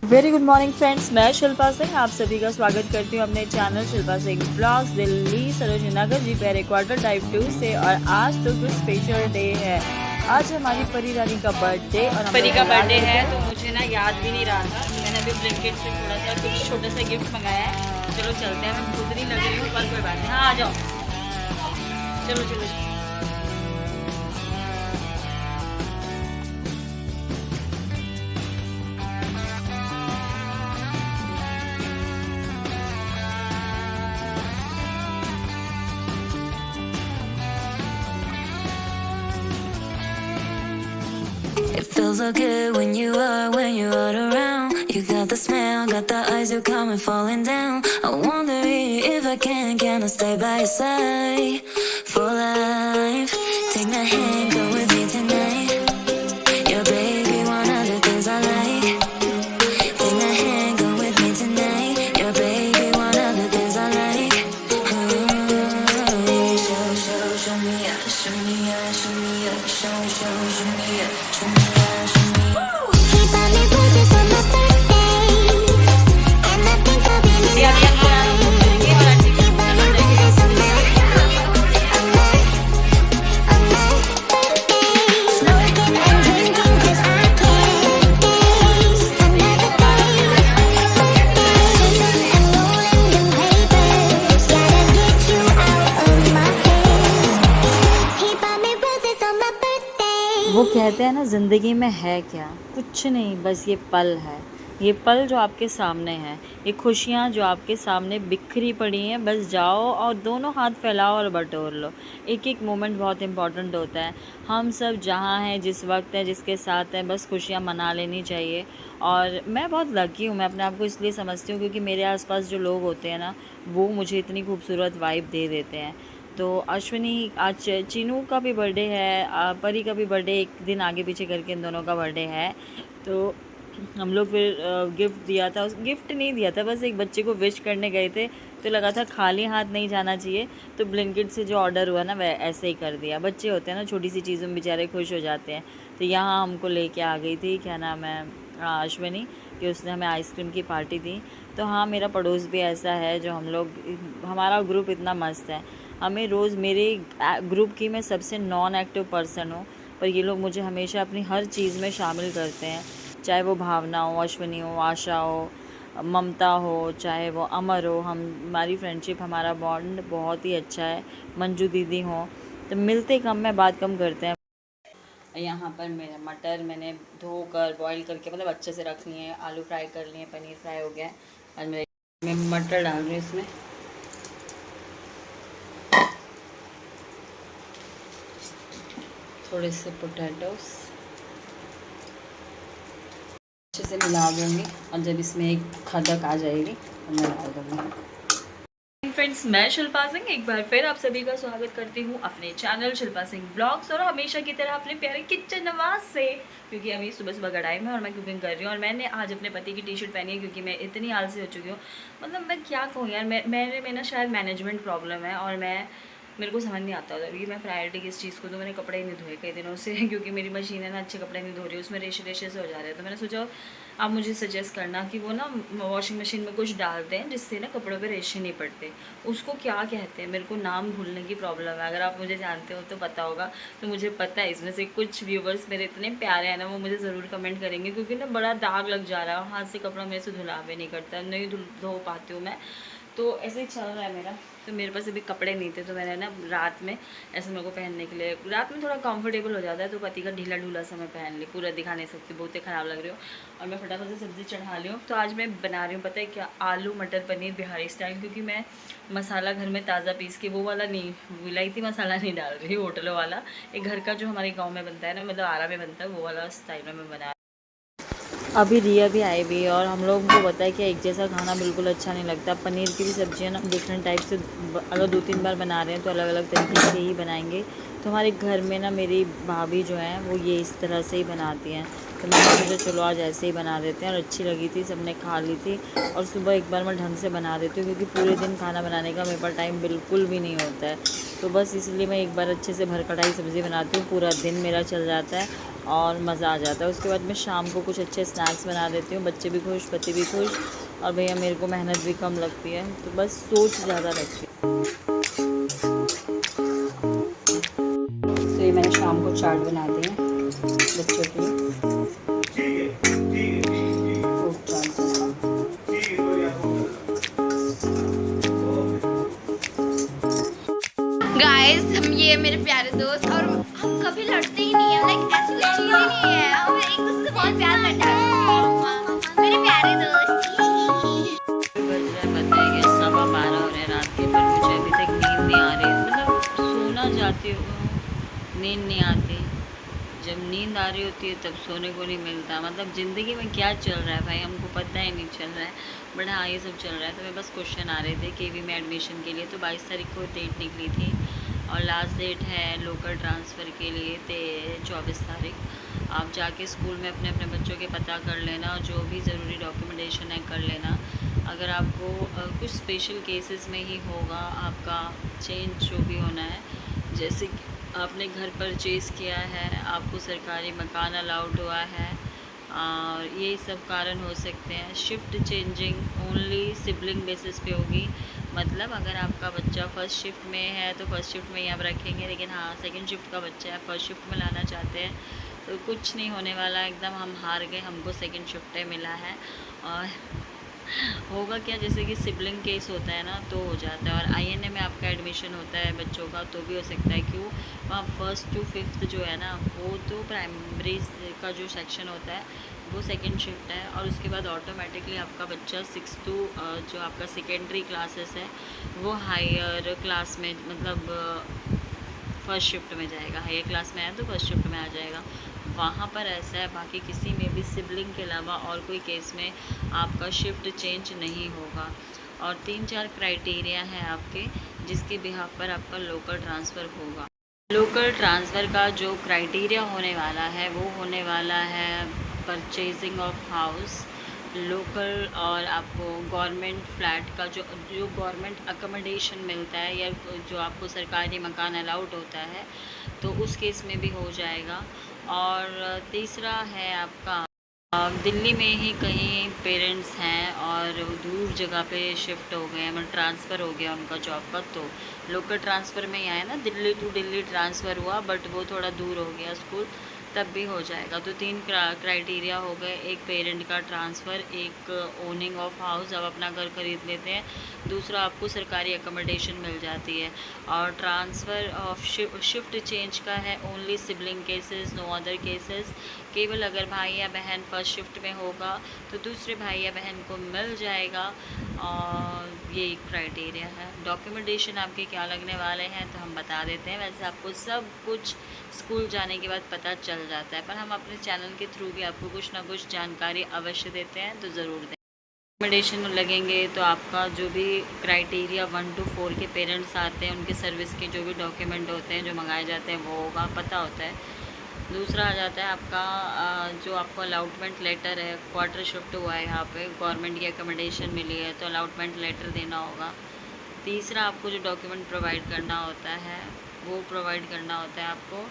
Very good morning friends, मैं शिल्पा सिंह आप सभी का स्वागत करती हूँ अपने चैनल शिल्पा सिंह ब्लॉग्स दिल्ली सरोजनी नगर जी पेरे क्वार्टर टाइप 2 से। और आज तो कुछ स्पेशल डे है। आज हमारी परी रानी का बर्थडे और परी का बर्थडे है तो मुझे ना याद भी नहीं रहा था। मैंने अभी ब्लिंकिट से थोड़ा सा कुछ छोटा सा गिफ्ट मंगाया है। चलो चलते हैं। मैं खुद नहीं लग रही हूँ पर कोई बात नहीं। हाँ आ जाओ, चलो चलो। It feels so good when you're around. You got the smell, got the eyes, you're coming falling down. I wonder if I can I stay by your side for life? Take my hand, go with me tonight. Your baby, one of the things I like. Take my hand, go with me tonight. Your baby, one of the things I like. Show me up, show me up, show me up, show me up, show me up. वो कहते हैं ना, ज़िंदगी में है क्या, कुछ नहीं, बस ये पल है। ये पल जो आपके सामने है, ये खुशियाँ जो आपके सामने बिखरी पड़ी हैं, बस जाओ और दोनों हाथ फैलाओ और बटोर लो। एक एक मोमेंट बहुत इम्पॉर्टेंट होता है। हम सब जहाँ हैं, जिस वक्त है, जिसके साथ हैं, बस खुशियाँ मना लेनी चाहिए। और मैं बहुत लकी हूँ, मैं अपने आप को इसलिए समझती हूँ क्योंकि मेरे आसपास जो लोग होते हैं ना, वो मुझे इतनी खूबसूरत वाइब दे देते हैं। तो अश्विनी, आज चीनू का भी बर्थडे है, परी का भी बर्थडे, एक दिन आगे पीछे करके इन दोनों का बर्थडे है। तो हम लोग फिर गिफ्ट दिया था, गिफ्ट नहीं दिया था, बस एक बच्चे को विश करने गए थे। तो लगा था खाली हाथ नहीं जाना चाहिए, तो ब्लिंकिट से जो ऑर्डर हुआ ना वह ऐसे ही कर दिया। बच्चे होते हैं ना, छोटी सी चीज़ों में बेचारे खुश हो जाते हैं। तो यहाँ हमको लेके आ गई थी, क्या नाम है, अश्विनी, कि उसने हमें आइसक्रीम की पार्टी दी। तो हाँ, मेरा पड़ोस भी ऐसा है जो हम लोग, हमारा ग्रुप इतना मस्त है। हमें रोज़, मेरे ग्रुप की मैं सबसे नॉन एक्टिव पर्सन हूँ, पर ये लोग मुझे हमेशा अपनी हर चीज़ में शामिल करते हैं। चाहे वो भावना हो, अश्विनी हो, आशा हो, ममता हो, चाहे वो अमर हो, हमारी फ्रेंडशिप, हमारा बॉन्ड बहुत ही अच्छा है। मंजू दीदी हो, तो मिलते कम में बात कम करते हैं। यहाँ पर मेरा मटर मैंने धोकर बॉईल करके मतलब अच्छे से रख लिए हैं। आलू फ्राई कर लिए, पनीर फ्राई हो गया है। और मैं मटर डाल रही हूँ इसमें। थोड़े से पोटैटोस अच्छे से मिला दूँगी, और जब इसमें एक खदक आ जाएगी तो मैं डाल दूँगी। फ्रेंड्स, मैं शिल्पा सिंह एक बार फिर आप सभी का स्वागत करती हूँ अपने चैनल शिल्पा सिंह ब्लॉग्स, और हमेशा की तरह अपने प्यारे किचन नवाज से, क्योंकि अभी सुबह सुबह गढ़ाई में और मैं कुकिंग कर रही हूँ। और मैंने आज अपने पति की टी शर्ट पहनी है क्योंकि मैं इतनी आलसी हो चुकी हूँ। मतलब मैं क्या कहूँ यार, मेरे में ना शायद मैनेजमेंट प्रॉब्लम है, और मेरे को समझ नहीं आता था कि मैं प्रायोरिटी किस चीज़ को दूँ। मैंने कपड़े ही नहीं धोए कई दिनों से क्योंकि मेरी मशीन है ना, अच्छे कपड़े नहीं धो रही, उसमें रेशे रेशे से हो जा रहे हैं। तो मैंने सोचा आप मुझे सजेस्ट करना कि वो ना वॉशिंग मशीन में कुछ डालते हैं जिससे ना कपड़ों पे रेशे नहीं पड़ते। उसको क्या कहते हैं, मेरे को नाम भूलने की प्रॉब्लम है। अगर आप मुझे जानते हो तो पता होगा। तो मुझे पता है इसमें से कुछ व्यूवर्स मेरे इतने प्यारे हैं ना, वो मुझे ज़रूर कमेंट करेंगे, क्योंकि ना बड़ा दाग लग जा रहा है, हाथ से कपड़ा मेरे से धुला भी नहीं करता, नहीं धो पाती हूँ मैं। तो ऐसे ही चल रहा है मेरा। तो मेरे पास अभी कपड़े नहीं थे, तो मैंने ना रात में ऐसे मेरे को पहनने के लिए, रात में थोड़ा कंफर्टेबल हो जाता है, तो पति का ढीला ढूला सा मैं पहन ली। पूरा दिखा नहीं सकती, बहुत ही ख़राब लग रही हूँ। और मैं फटाफट से सब्ज़ी चढ़ा ली हूँ। तो आज मैं बना रही हूँ, पता है क्या, आलू मटर पनीर बिहारी स्टाइल। क्योंकि मैं मसाला घर में ताज़ा पीस के, वो वाला नहीं, विलायती मसाला नहीं डाल रही, होटलों वाला, एक घर का जो हमारे गाँव में बनता है ना, मतलब आरा में बनता है, वो वाला स्टाइल में मैं बना। अभी रिया भी आई भी है, और हम लोगों को पता है कि एक जैसा खाना बिल्कुल अच्छा नहीं लगता। पनीर की भी सब्जियां ना डिफरेंट टाइप से, अगर 2-3 बार बना रहे हैं तो अलग अलग तरीके से ही बनाएंगे। तो हमारे घर में ना मेरी भाभी जो हैं वो ये इस तरह से ही बनाती हैं। तो मैंने सोचा चलो आज ऐसे ही बना देते हैं, और अच्छी लगी थी, सबने खा ली थी। और सुबह एक बार मैं ढंग से बना देती हूँ क्योंकि पूरे दिन खाना बनाने का मेरे पास टाइम बिल्कुल भी नहीं होता है। तो बस इसलिए मैं एक बार अच्छे से भर कढ़ाई सब्ज़ी बनाती हूँ, पूरा दिन मेरा चल जाता है। और मज़ा आ जाता है। उसके बाद मैं शाम को कुछ अच्छे स्नैक्स बना देती हूँ, बच्चे भी खुश, पति भी खुश, और भैया मेरे को मेहनत भी कम लगती है, तो बस सोच ज़्यादा लगती है। तो ये मैंने शाम को चाट बना दिए बच्चों के लिए, फ्रूट चाट जैसा। गाइस, हम ये मेरे प्यारे दोस्त, और हम कभी लड़ते ही नहीं है, लाइक ऐसी कोई चीज ही नहीं है, हम एक दूसरे से बहुत प्यार करते हैं, मेरे प्यारे दोस्त। बज रहा है, पता है कि 12:15 हो रहे हैं रात के, पर मुझे अभी तक नींद नहीं आ रही। मतलब सोना चाहती हूँ, नींद नहीं आती। जब नींद आ रही होती है तब सोने को नहीं मिलता। मतलब ज़िंदगी में क्या चल रहा है भाई, हमको पता ही नहीं चल रहा है। बट हाँ, ये सब चल रहा है। तो मैं बस क्वेश्चन आ रहे थे केवी में एडमिशन के लिए। तो 22 तारीख को डेट निकली थी, और लास्ट डेट है लोकल ट्रांसफ़र के लिए 24 तारीख। आप जाके स्कूल में अपने अपने बच्चों के पता कर लेना, और जो भी ज़रूरी डॉक्यूमेंटेशन है कर लेना। अगर आपको कुछ स्पेशल केसेस में ही होगा आपका चेंज जो भी होना है, जैसे कि आपने घर परचेज़ किया है, आपको सरकारी मकान अलाउड हुआ है, और ये सब कारण हो सकते हैं। Shift changing only sibling basis पे होगी। मतलब अगर आपका बच्चा फ़र्स्ट शिफ्ट में है तो फ़र्स्ट शिफ्ट में ही आप रखेंगे, लेकिन हाँ, सेकंड शिफ्ट का बच्चा है, फ़र्स्ट शिफ्ट में लाना चाहते हैं, तो कुछ नहीं होने वाला। एकदम हम हार गए, हमको सेकंड शिफ्ट मिला है। और होगा क्या, जैसे कि सिबलिंग केस होता है ना, तो हो जाता है। और आईएनए में आपका एडमिशन होता है बच्चों का, तो भी हो सकता है। क्यों, वहाँ 1st to 5th जो है ना, वो तो प्राइमरी का जो सेक्शन होता है वो सेकंड शिफ्ट है, और उसके बाद ऑटोमेटिकली आपका बच्चा 6 to जो आपका सेकेंडरी क्लासेस है वो हायर क्लास में, मतलब फर्स्ट शिफ्ट में जाएगा। हायर क्लास में आया तो फर्स्ट शिफ्ट में आ जाएगा। वहाँ पर ऐसा है, बाकी किसी में भी सिबलिंग के अलावा और कोई केस में आपका शिफ्ट चेंज नहीं होगा। और 3-4 क्राइटेरिया हैं आपके, जिसके बिहाफ पर आपका लोकल ट्रांसफ़र होगा। लोकल ट्रांसफ़र का जो क्राइटेरिया होने वाला है वो होने वाला है परचेजिंग ऑफ हाउस लोकल, और आपको गवर्नमेंट फ्लैट का जो गवर्नमेंट अकोमोडेशन मिलता है, या जो आपको सरकारी मकान अलाउड होता है, तो उस केस में भी हो जाएगा। और तीसरा है आपका दिल्ली में ही कहीं पेरेंट्स हैं और दूर जगह पे शिफ्ट हो गए हैं, मतलब ट्रांसफ़र हो गया उनका जॉब का, तो लोकल ट्रांसफ़र में ही आया ना, दिल्ली टू दिल्ली ट्रांसफ़र हुआ, बट वो थोड़ा दूर हो गया स्कूल, तब भी हो जाएगा। तो 3 क्राइटेरिया हो गए, एक पेरेंट का ट्रांसफ़र, एक ओनिंग ऑफ हाउस, आप अपना घर खरीद लेते हैं, दूसरा आपको सरकारी अकोमोडेशन मिल जाती है। और ट्रांसफ़र ऑफ शिफ्ट चेंज का है only sibling cases, no other cases. केवल अगर भाई या बहन फर्स्ट शिफ्ट में होगा तो दूसरे भाई या बहन को मिल जाएगा, और ये एक क्राइटेरिया है। डॉक्यूमेंटेशन आपके क्या लगने वाले हैं तो हम बता देते हैं। वैसे आपको सब कुछ स्कूल जाने के बाद पता चल जाता है, पर हम अपने चैनल के थ्रू भी आपको कुछ ना कुछ जानकारी अवश्य देते हैं, तो ज़रूर दें। डॉक्यूमेंटेशन लगेंगे तो आपका जो भी क्राइटेरिया 1 to 4 के पेरेंट्स आते हैं, उनके सर्विस के जो भी डॉक्यूमेंट होते हैं, जो मंगाए जाते हैं, वो होगा, पता होता है। दूसरा आ जाता है आपका जो आपको अलाउटमेंट लेटर है, क्वार्टर शिफ्ट हुआ है यहाँ पे, गवर्नमेंट की अकोमोडेशन मिली है, तो अलाउटमेंट लेटर देना होगा। तीसरा आपको जो डॉक्यूमेंट प्रोवाइड करना होता है वो प्रोवाइड करना होता है आपको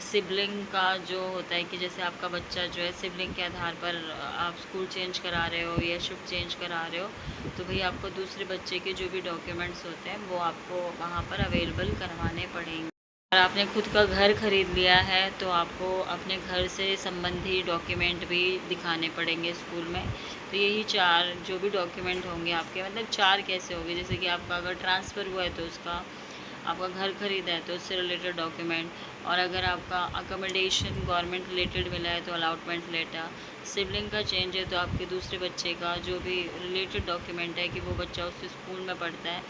सिबलिंग का, जो होता है कि जैसे आपका बच्चा जो है सिबलिंग के आधार पर आप स्कूल चेंज करा रहे हो या शिफ्ट चेंज करा रहे हो, तो भाई आपको दूसरे बच्चे के जो भी डॉक्यूमेंट्स होते हैं वो आपको वहाँ पर अवेलेबल करवाने पड़ेंगे। और आपने खुद का घर ख़रीद लिया है तो आपको अपने घर से संबंधी डॉक्यूमेंट भी दिखाने पड़ेंगे स्कूल में। तो यही 4 जो भी डॉक्यूमेंट होंगे आपके, मतलब 4 कैसे होंगे, जैसे कि आपका अगर ट्रांसफ़र हुआ है तो उसका, आपका घर ख़रीदा है तो उससे रिलेटेड डॉक्यूमेंट, और अगर आपका अकोमोडेशन गवर्नमेंट रिलेटेड मिला है तो अलाउटमेंट लेटर, सिबलिंग का चेंज है तो आपके दूसरे बच्चे का जो भी रिलेटेड डॉक्यूमेंट है कि वो बच्चा उस स्कूल में पढ़ता है,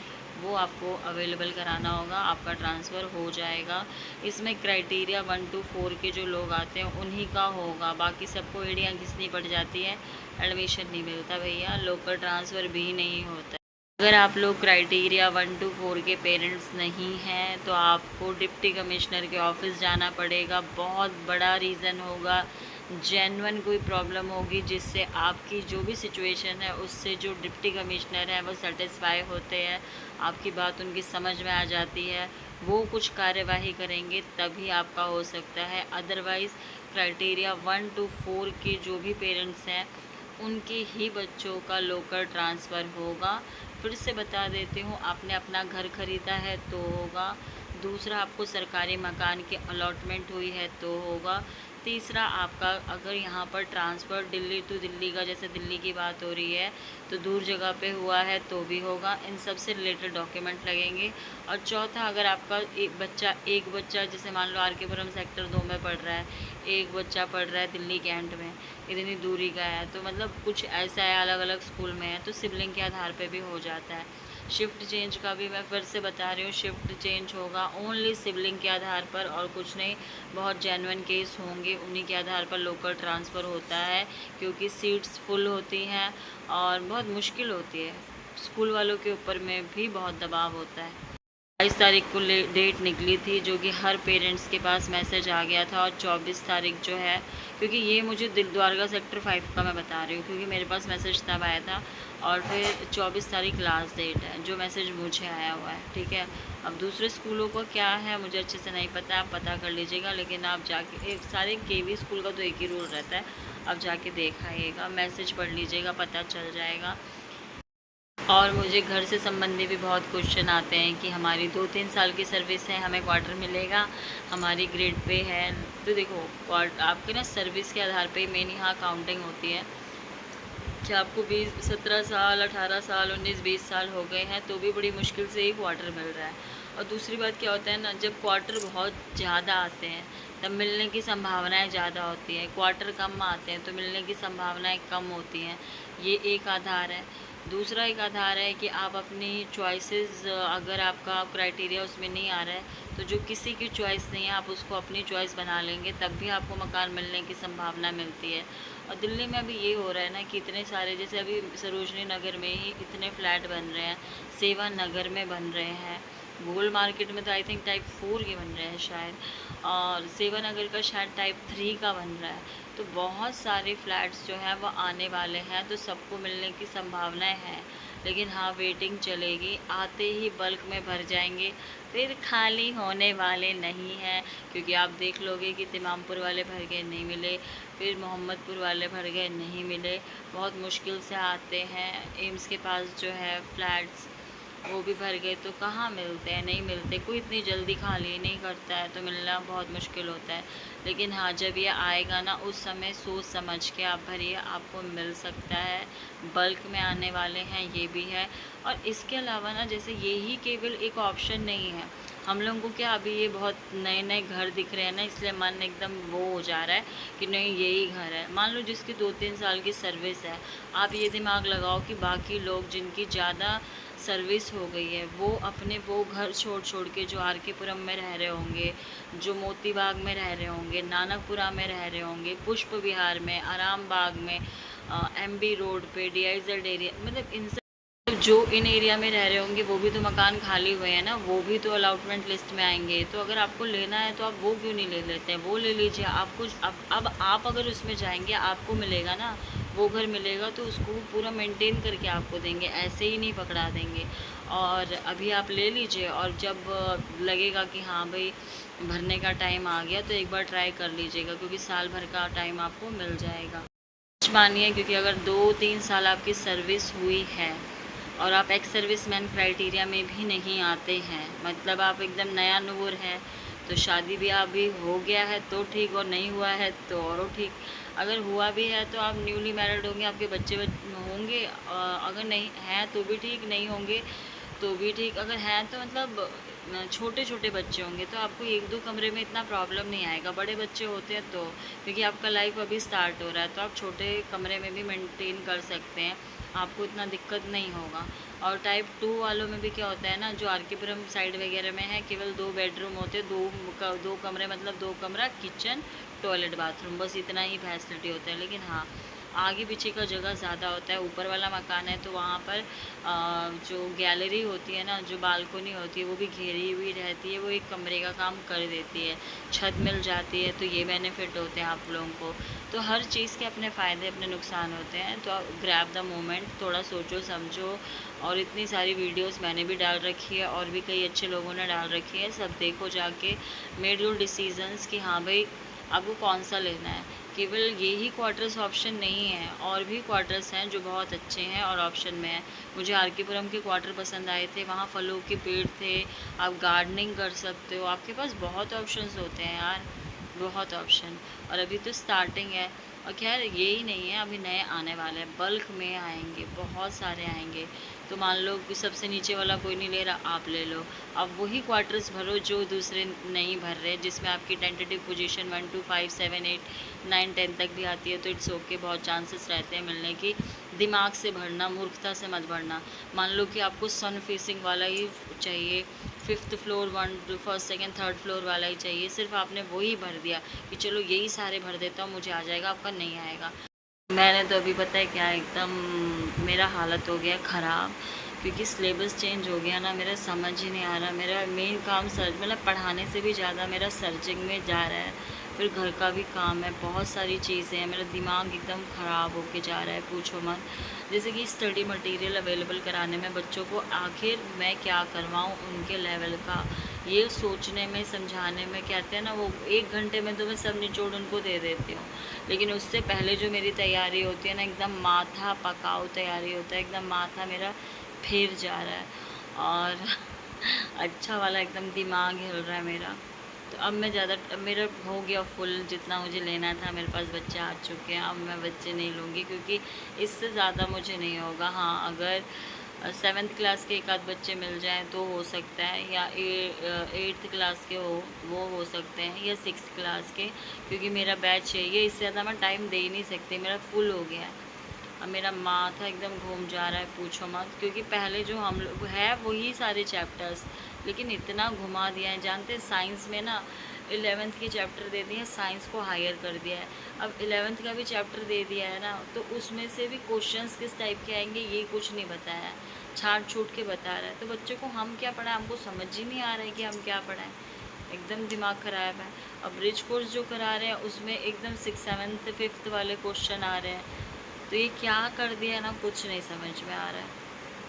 वो आपको अवेलेबल कराना होगा, आपका ट्रांसफ़र हो जाएगा। इसमें क्राइटेरिया 1 to 4 के जो लोग आते हैं उन्हीं का होगा, बाकी सबको एड़ियाँ घिसनी पड़ जाती है, एडमिशन नहीं मिलता भैया, लोकल ट्रांसफ़र भी नहीं होता। अगर आप लोग क्राइटेरिया 1 to 4 के पेरेंट्स नहीं हैं तो आपको डिप्टी कमिश्नर के ऑफ़िस जाना पड़ेगा। बहुत बड़ा रीज़न होगा, जेन्युइन कोई प्रॉब्लम होगी जिससे आपकी जो भी सिचुएशन है उससे जो डिप्टी कमिश्नर है वो सेटिस्फाई होते हैं, आपकी बात उनकी समझ में आ जाती है, वो कुछ कार्यवाही करेंगे तभी आपका हो सकता है। अदरवाइज़ क्राइटेरिया 1 to 4 के जो भी पेरेंट्स हैं उनके ही बच्चों का लोकल ट्रांसफ़र होगा। फिर से बता देती हूँ, आपने अपना घर ख़रीदा है तो होगा। दूसरा, आपको सरकारी मकान की अलॉटमेंट हुई है तो होगा। तीसरा, आपका अगर यहाँ पर ट्रांसफ़र दिल्ली टू दिल्ली का, जैसे दिल्ली की बात हो रही है तो दूर जगह पे हुआ है तो भी होगा। इन सब से रिलेटेड डॉक्यूमेंट लगेंगे। और चौथा, अगर आपका एक बच्चा जैसे मान लो आर के पुरम सेक्टर 2 में पढ़ रहा है, एक बच्चा पढ़ रहा है दिल्ली कैंट में, इतनी दूरी का है, तो मतलब कुछ ऐसा है अलग अलग स्कूल में है तो सिबलिंग के आधार पे भी हो जाता है। शिफ्ट चेंज का भी मैं फिर से बता रही हूँ, शिफ्ट चेंज होगा ओनली सिबलिंग के आधार पर और कुछ नहीं। बहुत जेन्युइन केस होंगे उन्हीं के आधार पर लोकल ट्रांसफ़र होता है, क्योंकि सीट्स फुल होती हैं और बहुत मुश्किल होती है। स्कूल वालों के ऊपर में भी बहुत दबाव होता है। 22 तारीख को डेट निकली थी, जो कि हर पेरेंट्स के पास मैसेज आ गया था। और 24 तारीख जो है, क्योंकि ये मुझे द्वारका सेक्टर 5 का मैं बता रही हूँ, क्योंकि मेरे पास मैसेज तब आया था। और फिर 24 तारीख लास्ट डेट है, जो मैसेज मुझे आया हुआ है, ठीक है। अब दूसरे स्कूलों का क्या है मुझे अच्छे से नहीं पता, आप पता कर लीजिएगा। लेकिन आप जाके सारे केवी स्कूल का तो एक ही रूल रहता है, आप जाके देख आइएगा, मैसेज पढ़ लीजिएगा, पता चल जाएगा। और मुझे घर से संबंधी भी बहुत क्वेश्चन आते हैं कि हमारी 2-3 साल की सर्विस है, हमें क्वार्टर मिलेगा, हमारी ग्रेड पे है। तो देखो, आपके ना सर्विस के आधार पे मेन यहाँ काउंटिंग होती है कि आपको 17 साल, 18 साल, 19-20 साल हो गए हैं तो भी बड़ी मुश्किल से ही क्वार्टर मिल रहा है। और दूसरी बात क्या होता है ना, जब क्वार्टर बहुत ज़्यादा आते हैं तब मिलने की संभावनाएं ज़्यादा होती हैं, क्वार्टर कम आते हैं तो मिलने की संभावनाएं कम होती हैं। ये एक आधार है। दूसरा एक आधार है कि आप अपनी चॉइसेस, अगर आपका क्राइटेरिया उसमें नहीं आ रहा है तो जो किसी की चॉइस नहीं है आप उसको अपनी चॉइस बना लेंगे, तब भी आपको मकान मिलने की संभावना मिलती है। और दिल्ली में अभी ये हो रहा है ना कि इतने सारे, जैसे अभी सरोजनी नगर में ही इतने फ्लैट बन रहे हैं, सेवा नगर में बन रहे हैं, गोल्ड मार्केट में तो आई थिंक टाइप 4 के बन रहे हैं शायद, और सेवा नगर का शायद टाइप 3 का बन रहा है। तो बहुत सारे फ्लैट्स जो हैं वो आने वाले हैं, तो सबको मिलने की संभावनाएं हैं। लेकिन हाँ, वेटिंग चलेगी, आते ही बल्क में भर जाएंगे, फिर खाली होने वाले नहीं हैं। क्योंकि आप देख लोगे कि तिमामपुर वाले भर गए नहीं मिले, फिर मोहम्मदपुर वाले भर गए नहीं मिले, बहुत मुश्किल से आते हैं। एम्स के पास जो है फ्लैट्स वो भी भर गए, तो कहाँ मिलते हैं, नहीं मिलते। कोई इतनी जल्दी खाली नहीं करता है, तो मिलना बहुत मुश्किल होता है। लेकिन हाँ, जब ये आएगा ना उस समय सोच समझ के आप भरिए, आपको मिल सकता है। बल्क में आने वाले हैं, ये भी है। और इसके अलावा ना, जैसे यही केवल एक ऑप्शन नहीं है, हम लोगों को क्या अभी ये बहुत नए नए घर दिख रहे हैं ना, इसलिए मन एकदम वो हो जा रहा है कि नहीं यही घर है। मान लो जिसकी 2-3 साल की सर्विस है, आप ये दिमाग लगाओ कि बाकी लोग जिनकी ज़्यादा सर्विस हो गई है वो अपने वो घर छोड़ के, जो आर के पुरम में रह रहे होंगे, जो मोती बाग में रह रहे होंगे, नानकपुरा में रह रहे होंगे, पुष्प विहार में, आराम बाग में, MB रोड पे, DIZ एरिया, मतलब इन सब जो इन एरिया में रह रहे होंगे वो भी तो मकान खाली हुए हैं ना, वो भी तो अलॉटमेंट लिस्ट में आएंगे। तो अगर आपको लेना है तो आप वो क्यों नहीं ले लेते हैं, वो ले लीजिए। आपको अब आप अगर उसमें जाएंगे आपको मिलेगा ना, वो घर मिलेगा तो उसको पूरा मेंटेन करके आपको देंगे, ऐसे ही नहीं पकड़ा देंगे। और अभी आप ले लीजिए, और जब लगेगा कि हाँ भाई भरने का टाइम आ गया तो एक बार ट्राई कर लीजिएगा, क्योंकि साल भर का टाइम आपको मिल जाएगा। मानिए, क्योंकि अगर 2-3 साल आपकी सर्विस हुई है और आप एक्स सर्विसमैन क्राइटेरिया में भी नहीं आते हैं, मतलब आप एकदम नया नूर हैं, तो शादी ब्याह भी हो गया है तो ठीक, और नहीं हुआ है तो और ठीक। अगर हुआ भी है तो आप न्यूली मैरिड होंगे, आपके बच्चे होंगे, अगर नहीं हैं तो भी ठीक, नहीं होंगे तो भी ठीक। अगर हैं तो मतलब छोटे छोटे बच्चे होंगे तो आपको 1-2 कमरे में इतना प्रॉब्लम नहीं आएगा। बड़े बच्चे होते हैं तो, क्योंकि आपका लाइफ अभी स्टार्ट हो रहा है, तो आप छोटे कमरे में भी मेंटेन कर सकते हैं, आपको इतना दिक्कत नहीं होगा। और टाइप 2 वालों में भी क्या होता है ना, जो आर के पुरम साइड वगैरह में है, केवल 2 बेडरूम होते हैं, 2 कमरे, मतलब 2 कमरा, किचन, टॉयलेट, बाथरूम, बस इतना ही फैसिलिटी होता है। लेकिन हाँ, आगे पीछे का जगह ज़्यादा होता है। ऊपर वाला मकान है तो वहाँ पर जो गैलरी होती है ना, जो बालकोनी होती है वो भी घेरी हुई रहती है, वो एक कमरे का काम कर देती है। छत मिल जाती है तो ये बेनिफिट होते हैं आप लोगों को। तो हर चीज़ के अपने फ़ायदे अपने नुकसान होते हैं। तो ग्रैब द मोमेंट, थोड़ा सोचो समझो। और इतनी सारी वीडियोस मैंने भी डाल रखी है और भी कई अच्छे लोगों ने डाल रखी है, सब देखो जाके, मेड योर डिसीजंस कि हाँ भाई आपको कौन सा लेना है। केवल यही क्वार्टर्स ऑप्शन नहीं है, और भी क्वार्टर्स हैं जो बहुत अच्छे हैं और ऑप्शन में हैं। मुझे आर के पुरम के क्वार्टर पसंद आए थे, वहाँ फलों के पेड़ थे, आप गार्डनिंग कर सकते हो, आपके पास बहुत ऑप्शंस होते हैं यार, बहुत ऑप्शन। और अभी तो स्टार्टिंग है, और खैर यही नहीं है, अभी नए आने वाले हैं, बल्क में आएंगे, बहुत सारे आएंगे। तो मान लो कि सबसे नीचे वाला कोई नहीं ले रहा, आप ले लो। अब वही क्वार्टर्स भरो जो दूसरे नहीं भर रहे, जिसमें आपकी टेंटेटिव पोजीशन 1 2 5 7 8 9 10 तक भी आती है, तो इट्स ओके, बहुत चांसेस रहते हैं मिलने की। दिमाग से भरना, मूर्खता से मत भरना। मान लो कि आपको सन फेसिंग वाला ही चाहिए, 5th floor 1 first second third floor वाला ही चाहिए, सिर्फ आपने वही भर दिया कि चलो यही सारे भर देता हूँ मुझे आ जाएगा, आपका नहीं आएगा। मैंने तो अभी पता है क्या, एकदम मेरा हालत हो गया ख़राब, क्योंकि सिलेबस चेंज हो गया ना, मेरा समझ ही नहीं आ रहा। मेरा मेन काम मतलब पढ़ाने से भी ज़्यादा मेरा सर्चिंग में जा रहा है, फिर घर का भी काम है, बहुत सारी चीज़ें हैं, मेरा दिमाग एकदम ख़राब होके जा रहा है, पूछो मत। जैसे कि स्टडी मटेरियल अवेलेबल कराने में बच्चों को, आखिर मैं क्या करवाऊँ उनके लेवल का, ये सोचने में, समझाने में, कहते हैं ना वो 1 घंटे में तो मैं सब निचोड़ उनको दे देती हूँ, लेकिन उससे पहले जो मेरी तैयारी होती है ना, एकदम माथा पकाओ तैयारी होता है, एकदम माथा मेरा फिर जा रहा है, और अच्छा वाला एकदम दिमाग हिल रहा है मेरा। तो अब मैं ज़्यादा, अब मेरा हो गया फुल, जितना मुझे लेना था, मेरे पास बच्चे आ चुके हैं, अब मैं बच्चे नहीं लूँगी, क्योंकि इससे ज़्यादा मुझे नहीं होगा। हाँ, अगर 7th क्लास के एक आध बच्चे मिल जाएं तो हो सकता है, या 8th क्लास के वो हो सकते हैं, या 6th क्लास के, क्योंकि मेरा बैच चाहिए, इससे ज़्यादा मैं टाइम दे ही नहीं सकती, मेरा फुल हो गया है। अब मेरा माथा एकदम घूम जा रहा है, पूछो मत, क्योंकि पहले जो हम लोग है वही सारे चैप्टर्स, लेकिन इतना घुमा दिया है। जानते हैं साइंस में ना 11th के चैप्टर दे दिए हैं, साइंस को हायर कर दिया है। अब 11th का भी चैप्टर दे दिया है ना, तो उसमें से भी क्वेश्चंस किस टाइप के आएंगे ये कुछ नहीं बताया है, छाट छूट के बता रहा है। तो बच्चों को हम क्या पढ़ाएं, हमको समझ ही नहीं आ रहा है कि हम क्या पढ़ाएं, एकदम दिमाग ख़राब है। अब रिच कोर्स जो करा रहे हैं उसमें एकदम 6th 7th 5th वाले क्वेश्चन आ रहे हैं, तो ये क्या कर दिया ना, कुछ नहीं समझ में आ रहा है।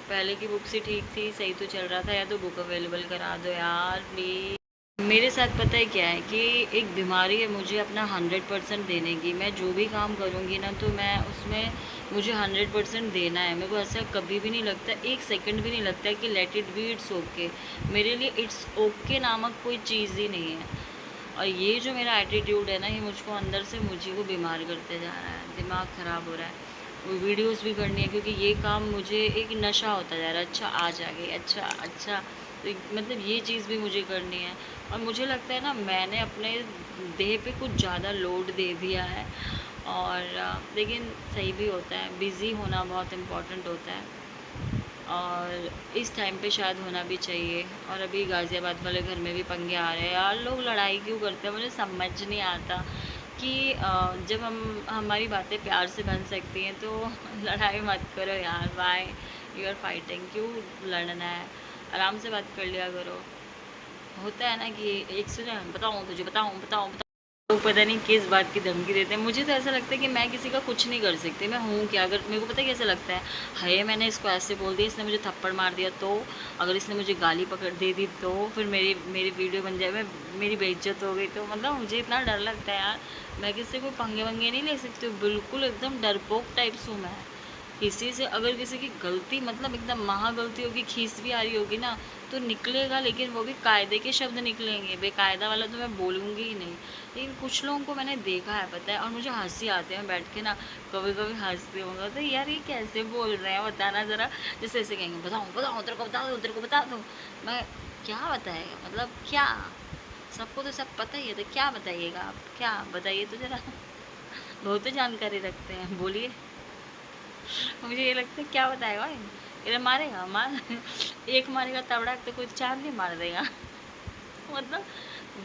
पहले की बुक्स ही ठीक थी, सही तो चल रहा था, या तो बुक अवेलेबल करा दो यार प्लीज़। मेरे साथ पता है क्या है कि एक बीमारी है मुझे अपना 100% देने की। मैं जो भी काम करूँगी ना तो मैं उसमें मुझे 100% देना है। मेरे को ऐसा कभी भी नहीं लगता, 1 सेकंड भी नहीं लगता कि let it be, it's okay. मेरे लिए इट्स ओके नामक कोई चीज़ ही नहीं है। और ये जो मेरा एटीट्यूड है ना, ये मुझको अंदर से मुझे को बीमार करते जा रहा है, दिमाग ख़राब हो रहा है। वीडियोस भी करनी है, क्योंकि ये काम मुझे एक नशा होता जा रहा है। अच्छा आज आ गई, अच्छा तो मतलब ये चीज़ भी मुझे करनी है। और मुझे लगता है ना मैंने अपने देह पे कुछ ज़्यादा लोड दे दिया है, और लेकिन सही भी होता है, बिज़ी होना बहुत इम्पोर्टेंट होता है, और इस टाइम पे शायद होना भी चाहिए। और अभी गाज़ियाबाद वाले घर में भी पंगे आ रहे हैं यार, लोग लड़ाई क्यों करते हैं, मुझे समझ नहीं आता कि जब हमारी बातें प्यार से बन सकती हैं तो लड़ाई मत करो यार, वाई यू आर फाइटिंग, क्यों लड़ना है, आराम से बात कर लिया करो। होता है ना कि एक सुना, बताऊँ तुझे, बताऊँ लोग पता नहीं किस बात की धमकी देते हैं। मुझे तो ऐसा लगता है कि मैं किसी का कुछ नहीं कर सकती, मैं हूँ क्या। अगर मेरे को पता है कैसा लगता है, हाय मैंने इसको ऐसे बोल दिया, इसने मुझे थप्पड़ मार दिया तो, अगर इसने मुझे गाली पकड़ दे दी तो, फिर मेरी वीडियो बन जाए, मेरी बेइज्जत हो गई तो, मतलब मुझे इतना डर लगता है यार। मैं किसी को पंगे वंगे नहीं ले सकती हूँ, बिल्कुल एकदम डरपोक टाइप्स हूँ मैं। किसी से अगर किसी की गलती, मतलब एकदम महा गलती होगी, खींच भी आ रही होगी ना तो निकलेगा, लेकिन वो भी कायदे के शब्द निकलेंगे, बेकायदा वाला तो मैं बोलूँगी ही नहीं। लेकिन कुछ लोगों को मैंने देखा है पता है, और मुझे हंसी आती है, मैं बैठ के ना कभी कभी हंसती हूँ, तो यार ये कैसे बोल रहे हैं बताना ज़रा। जैसे ऐसे कहेंगे बताऊँ तेरे को बता दो, मैं क्या बताएगा, मतलब क्या, सबको तो सब पता ही है, तो क्या बताइएगा आप, क्या बताइए तो ज़रा। बहुत जानकारी रखते हैं, बोलिए। मुझे ये लगता है क्या बताएगा, इधर मारेगा मार एक मारेगा तबड़ा तो कोई 4 नहीं मार देगा। मतलब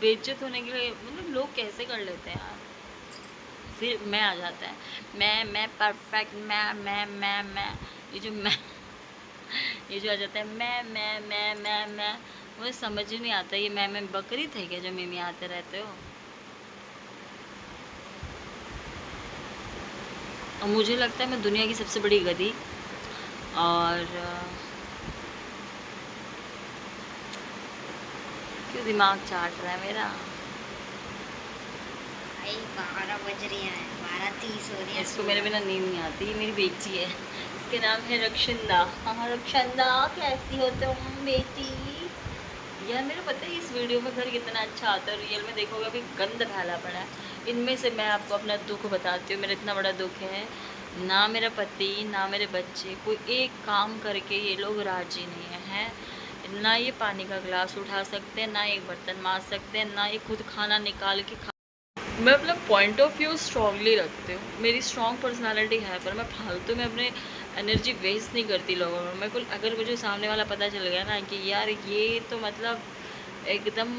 बेइज्जत होने के लिए, मतलब लोग कैसे कर लेते हैं यार। फिर मैं आ जाता है, मैं परफेक्ट, मैं ये जो मैं ये जो आ जाता है मैं मुझे समझ ही नहीं आता, ये मैं बकरी थे क्या जो मैं आते रहते हो। और मुझे लगता है मैं दुनिया की सबसे बड़ी गधी, और क्यों दिमाग चाट रहा है मेरा। भाई 12 बज रहे हैं, 12:30 हो रही है। इसको मेरे बिना नींद नहीं आती, ये मेरी बेटी है, इसके नाम है रक्षंदा। हाँ रक्षंदा, कैसी हो तुम बेटी। यार मेरे पता है इस वीडियो में घर कितना अच्छा आता है, रियल में देखोगे अभी गंद फैला पड़ा है। इनमें से मैं आपको अपना दुख बताती हूँ। मेरा इतना बड़ा दुख है, ना मेरा पति ना मेरे बच्चे कोई एक काम करके ये लोग राजी नहीं है। ना ये पानी का गिलास उठा सकते हैं, ना एक बर्तन मांज सकते हैं, ना ये खुद खाना निकाल के खा। मैं अपना पॉइंट ऑफ व्यू स्ट्रांगली रखती हूँ, मेरी स्ट्रॉन्ग पर्सनालिटी है, पर मैं फालतू में अपने एनर्जी वेस्ट नहीं करती लोगों में। मेरे को अगर मुझे सामने वाला पता चल गया ना कि यार ये तो मतलब एकदम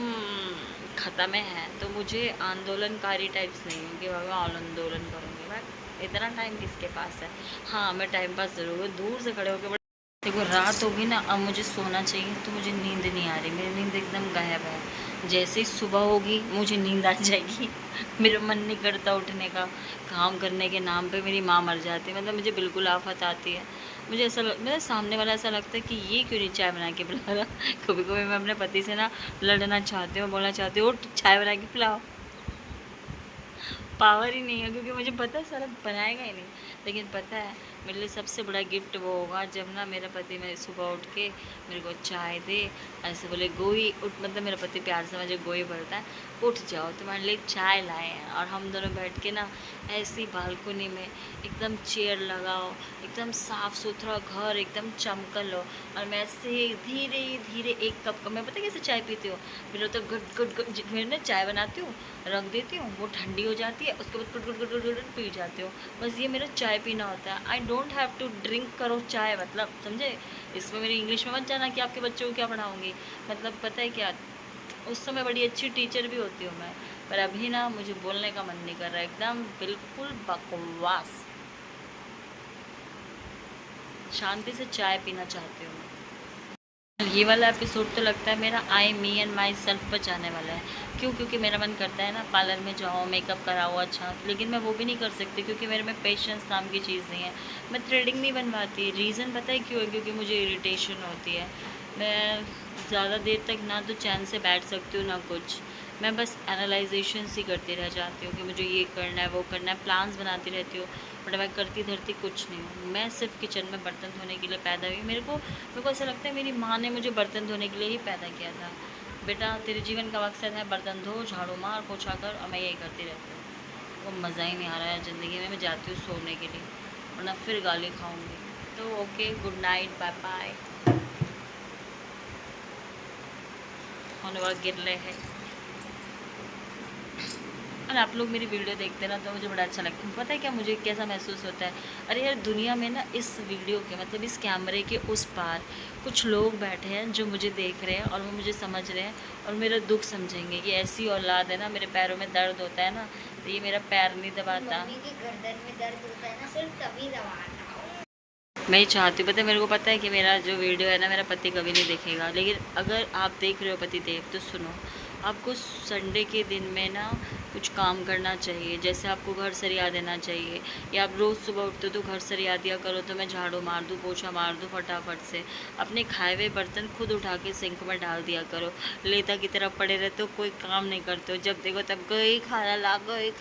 ख़त्म है, तो मुझे आंदोलनकारी टाइप्स नहीं हूँ कि मैं आंदोलन करूँगी। मैं इतना टाइम किसके पास है। हाँ मैं टाइम पास ज़रूर दूर से खड़े होकर। देखो रात होगी ना, अब मुझे सोना चाहिए, तो मुझे नींद नहीं आ रही, मेरी नींद एकदम गायब है। जैसे ही सुबह होगी मुझे नींद आ जाएगी, मेरा मन नहीं करता उठने का। काम करने के नाम पे मेरी माँ मर जाती है, मतलब मुझे बिल्कुल आफत आती है। मुझे ऐसा मेरा सामने वाला ऐसा लगता है कि ये क्यों नहीं चाय बना के पिला रहा। कभी कभी मैं अपने पति से ना लड़ना चाहती हूँ, बोलना चाहती हूँ उठ चाय बना के पिलाओ। पावर ही नहीं है, क्योंकि मुझे पता है सारा बनाएगा ही नहीं। लेकिन पता है मेरे लिए सबसे बड़ा गिफ्ट वो होगा जब ना मेरा पति मेरे सुबह उठ के मेरे को चाय दे, ऐसे बोले गोई उठ, मतलब मेरा पति प्यार से मुझे गोई बोलता है, उठ जाओ तुम्हारे लिए चाय लाए हैं। और हम दोनों बैठ के ना ऐसी बालकनी में एकदम चेयर लगाओ, एकदम साफ़ सुथरा घर, एकदम चमकल हो, और मैं ऐसे धीरे धीरे एक कप का, मैं पता कैसे चाय पीती हूँ, मेरा तो गुट गुट गुट, मेरे ना चाय बनाती हूँ रख देती हूँ, वो ठंडी हो जाती है, उसके बाद गुट गुट गुट गुट गुट पी जाती हूँ। बस ये मेरा चाय पीना होता है। I don't have to drink करो चाय, मतलब समझे। इसमें मेरी इंग्लिश में मत जाना कि आपके बच्चों को क्या पढ़ाऊँगी, मतलब पता है क्या, उस समय बड़ी अच्छी टीचर भी होती हूँ मैं, पर अभी ना मुझे बोलने का मन नहीं कर रहा, एकदम बिल्कुल बकवास। शांति से चाय पीना चाहती हूँ। ये वाला एपिसोड तो लगता है मेरा आई मी एंड माई सेल्फ पर जाने वाला है। क्यों? क्योंकि मेरा मन करता है ना पार्लर में जाओ, मेकअप कराओ अच्छा, लेकिन मैं वो भी नहीं कर सकती क्योंकि मेरे में पेशेंस नाम की चीज़ नहीं है। मैं थ्रेडिंग नहीं बनवाती, रीज़न पता है क्यों है, क्योंकि मुझे इरिटेशन होती है। मैं ज़्यादा देर तक ना तो चैन से बैठ सकती हूँ ना कुछ, मैं बस एनालाइजेशन ही करती रह जाती हूँ कि मुझे ये करना है वो करना है, प्लान्स बनाती रहती हूँ, बट मैं करती धरती कुछ नहीं हूँ। मैं सिर्फ किचन में बर्तन धोने के लिए पैदा हुई। मेरे को ऐसा लगता है मेरी माँ ने मुझे बर्तन धोने के लिए ही पैदा किया था। बेटा तेरे जीवन का मकसद है बर्तन धो, झाड़ू मार, पोछा कर, और मैं यही करती रहती हूँ। वो मज़ा ही नहीं आ रहा है ज़िंदगी में। मैं जाती हूँ सोने के लिए, वरना फिर गाली खाऊँगी। तो okay, good night, bye bye. होने वाला गिर रहे हैं। और आप लोग मेरी वीडियो देखते ना तो मुझे बड़ा अच्छा लगता है। पता है क्या मुझे कैसा महसूस होता है, अरे यार दुनिया में ना इस वीडियो के मतलब इस कैमरे के उस पार कुछ लोग बैठे हैं जो मुझे देख रहे हैं और वो मुझे समझ रहे हैं और मेरा दुख समझेंगे कि ऐसी औलाद है ना। मेरे पैरों में दर्द होता है ना तो ये मेरा पैर नहीं दबाता। मम्मी के गर्दन में दर्द होता है ना, सिर्फ तभी दबाना। मैं ही चाहती हूँ, पता है मेरे को पता है कि मेरा जो वीडियो है ना मेरा पति कभी नहीं देखेगा, लेकिन अगर आप देख रहे हो पति देव तो सुनो, आपको संडे के दिन में ना कुछ काम करना चाहिए। जैसे आपको घर सरिया देना चाहिए, या आप रोज़ सुबह उठते हो तो घर सरिया दिया करो, तो मैं झाड़ू मार दूँ, पोछा मार दूँ फटाफट से। अपने खाए हुए बर्तन खुद उठा के सिंक में डाल दिया करो। लेता की तरफ पड़े रहते हो, कोई काम नहीं करते हो, जब देखो तब गोई खाना ला, गोई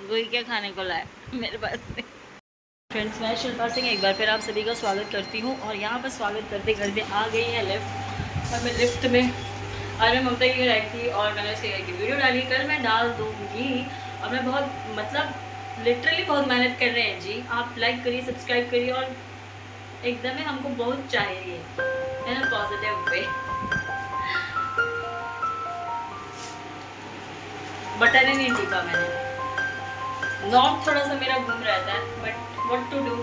गोई क्या खाने को लाए मेरे पास से। फ्रेंड्स मैं शिल्पा सिंह एक बार फिर आप सभी का स्वागत करती हूँ, और यहाँ पर स्वागत करते करते आ गई है लिफ्ट। और मैं लिफ्ट में आज मैं ममता की घर आई थी और मैंने उसके घर की वीडियो डाली, कल मैं डाल दूँगी। और मैं बहुत मतलब लिटरली बहुत मेहनत कर रहे हैं जी। आप लाइक करिए, सब्सक्राइब करिए, और एकदम हमको बहुत चाहिए है ना पॉजिटिव वे। बटन ही नहीं टीपा मैंने। नॉर्थ थोड़ा सा मेरा घूम रहता है, बट व्हाट टू डू।